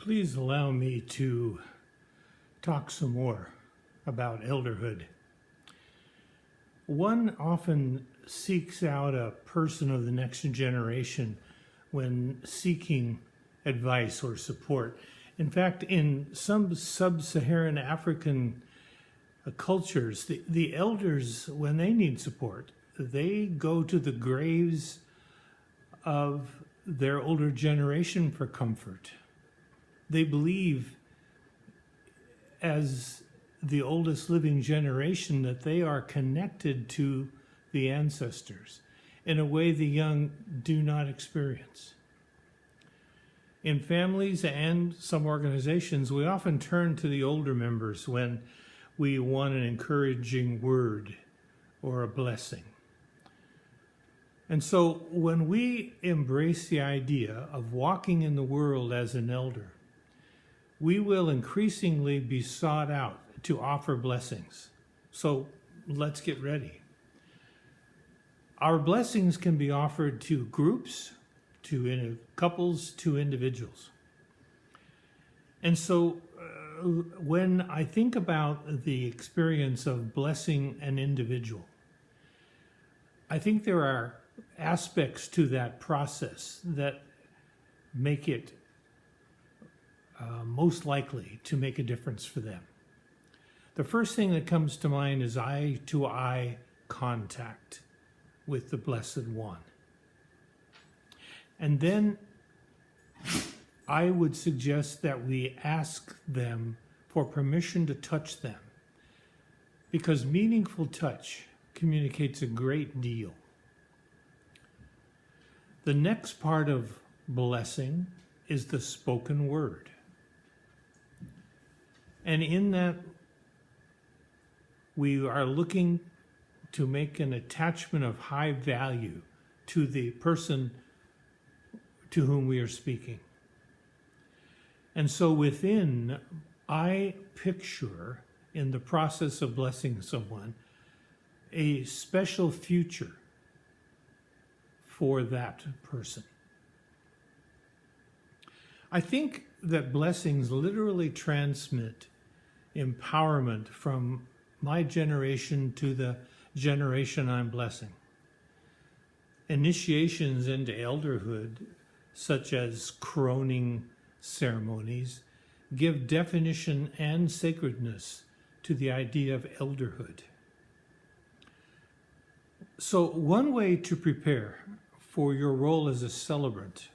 Please allow me to talk some more about elderhood. One often seeks out a person of the next generation when seeking advice or support. In fact, in some sub-Saharan African cultures, the elders, when they need support, they go to the graves of their older generation for comfort. They believe, as the oldest living generation, that they are connected to the ancestors in a way the young do not experience. In families and some organizations, we often turn to the older members when we want an encouraging word or a blessing. And so when we embrace the idea of walking in the world as an elder, we will increasingly be sought out to offer blessings. So let's get ready. Our blessings can be offered to groups, to couples, to individuals. And so when I think about the experience of blessing an individual, I think there are aspects to that process that make it most likely to make a difference for them. The first thing that comes to mind is eye-to-eye contact with the Blessed One. And then I would suggest that we ask them for permission to touch them, because meaningful touch communicates a great deal. The next part of blessing is the spoken word. And in that, we are looking to make an attachment of high value to the person to whom we are speaking. And so within, I picture, in the process of blessing someone, a special future for that person. I think that blessings literally transmit empowerment from my generation to the generation I'm blessing. Initiations into elderhood, such as croning ceremonies, give definition and sacredness to the idea of elderhood. So one way to prepare for your role as a celebrant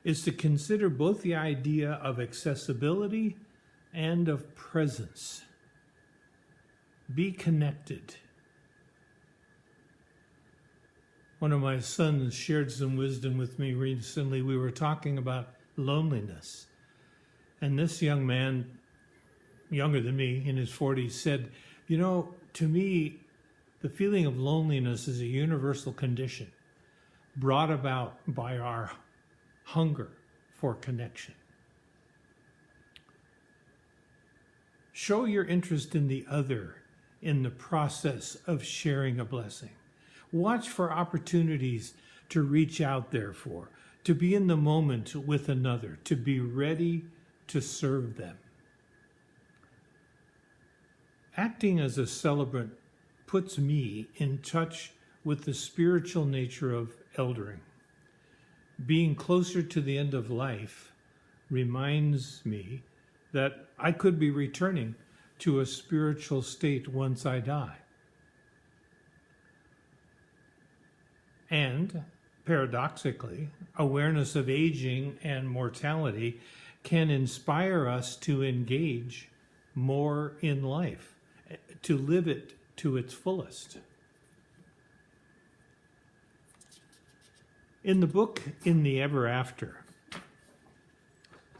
is to consider both the idea of accessibility and of presence. Be connected. One of my sons shared some wisdom with me recently. We were talking about loneliness. And this young man, younger than me, in his 40s, said, you know, to me, the feeling of loneliness is a universal condition brought about by our hunger for connection. Show your interest in the other in the process of sharing a blessing. Watch for opportunities to reach out, therefore, to be in the moment with another, to be ready to serve them. Acting as a celebrant puts me in touch with the spiritual nature of eldering. Being closer to the end of life reminds me that I could be returning to a spiritual state once I die. And, paradoxically, awareness of aging and mortality can inspire us to engage more in life, to live it to its fullest. In the book, In the Ever After,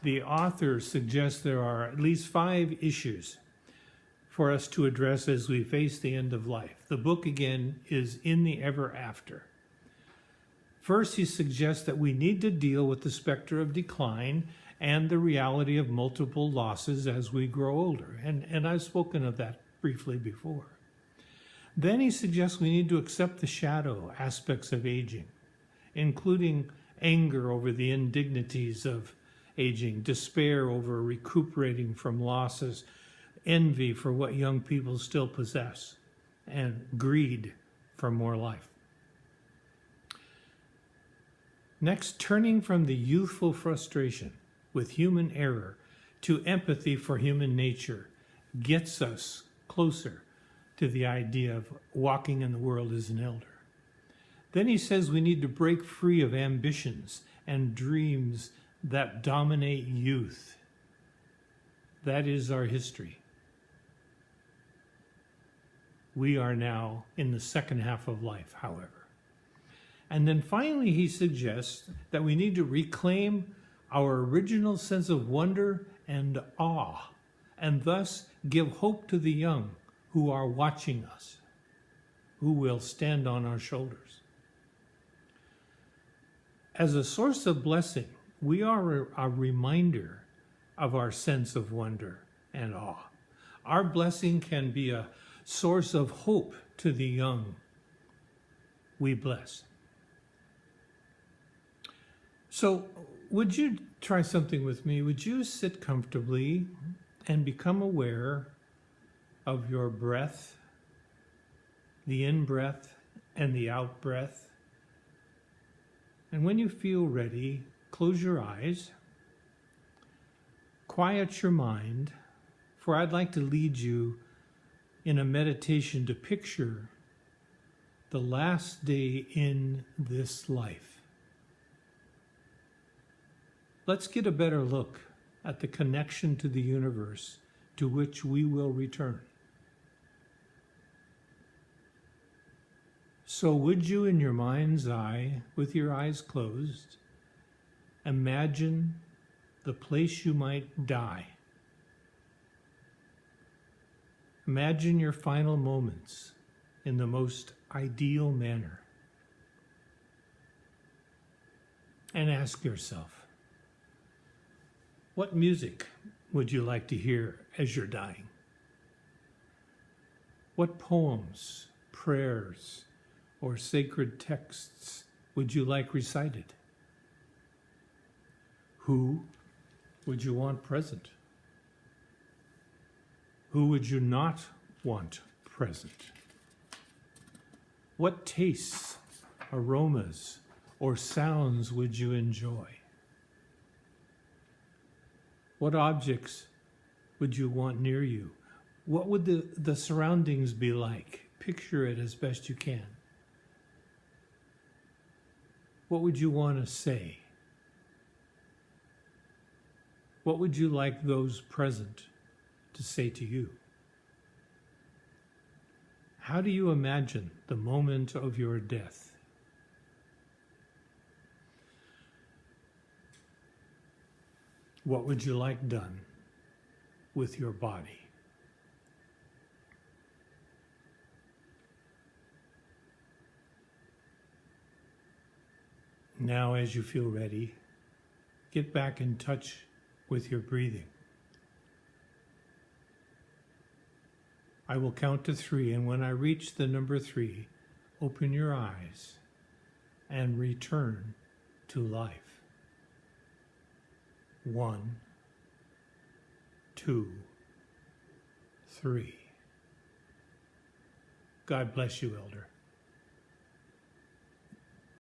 the author suggests there are at least 5 issues for us to address as we face the end of life. The book, again, is In the Ever After. First, he suggests that we need to deal with the specter of decline and the reality of multiple losses as we grow older. And I've spoken of that briefly before. Then he suggests we need to accept the shadow aspects of aging, including anger over the indignities of aging, despair over recuperating from losses, envy for what young people still possess, and greed for more life. Next, turning from the youthful frustration with human error to empathy for human nature gets us closer to the idea of walking in the world as an elder. Then he says we need to break free of ambitions and dreams that dominate youth. That is our history. We are now in the second half of life, however. And then finally, he suggests that we need to reclaim our original sense of wonder and awe, and thus give hope to the young who are watching us, who will stand on our shoulders. As a source of blessing, we are a reminder of our sense of wonder and awe. Our blessing can be a source of hope to the young we bless. So, would you try something with me? Would you sit comfortably and become aware of your breath, the in-breath and the out-breath? And when you feel ready, close your eyes, quiet your mind, for I'd like to lead you in a meditation to picture the last day in this life. Let's get a better look at the connection to the universe to which we will return. So would you, in your mind's eye, with your eyes closed, imagine the place you might die? Imagine your final moments in the most ideal manner. And ask yourself, what music would you like to hear as you're dying? What poems, prayers, or sacred texts would you like recited? Who would you want present? Who would you not want present? What tastes, aromas, or sounds would you enjoy? What objects would you want near you? What would the surroundings be like? Picture it as best you can. What would you want to say? What would you like those present to say to you? How do you imagine the moment of your death? What would you like done with your body? Now, as you feel ready, get back in touch with your breathing. I will count to 3, and when I reach the number 3, open your eyes and return to life. 1, 2, 3. God bless you, Elder.